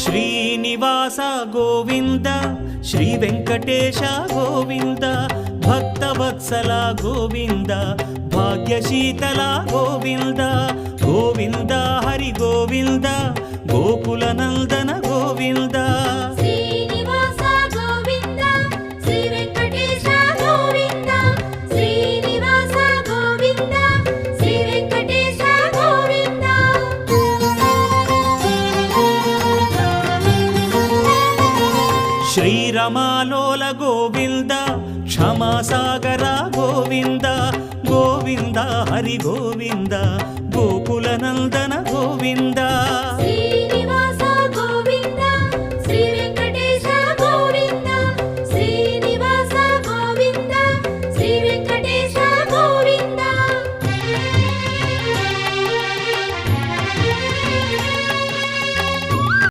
Srinivasa Govinda Shri Venkatesha Govinda Bhaktavatsala Govinda భాగ్యశీతల Govinda Govinda Hari Govinda Gokula Nandana Govinda Srinivasa Govinda Shri Venkatesha Govinda Srinivasa Govinda Shri Venkatesha Govinda శ్రీరమాలోల Govinda క్షమాసాగర Govinda Govinda Hari Govinda Gokula Nandana Govinda Shri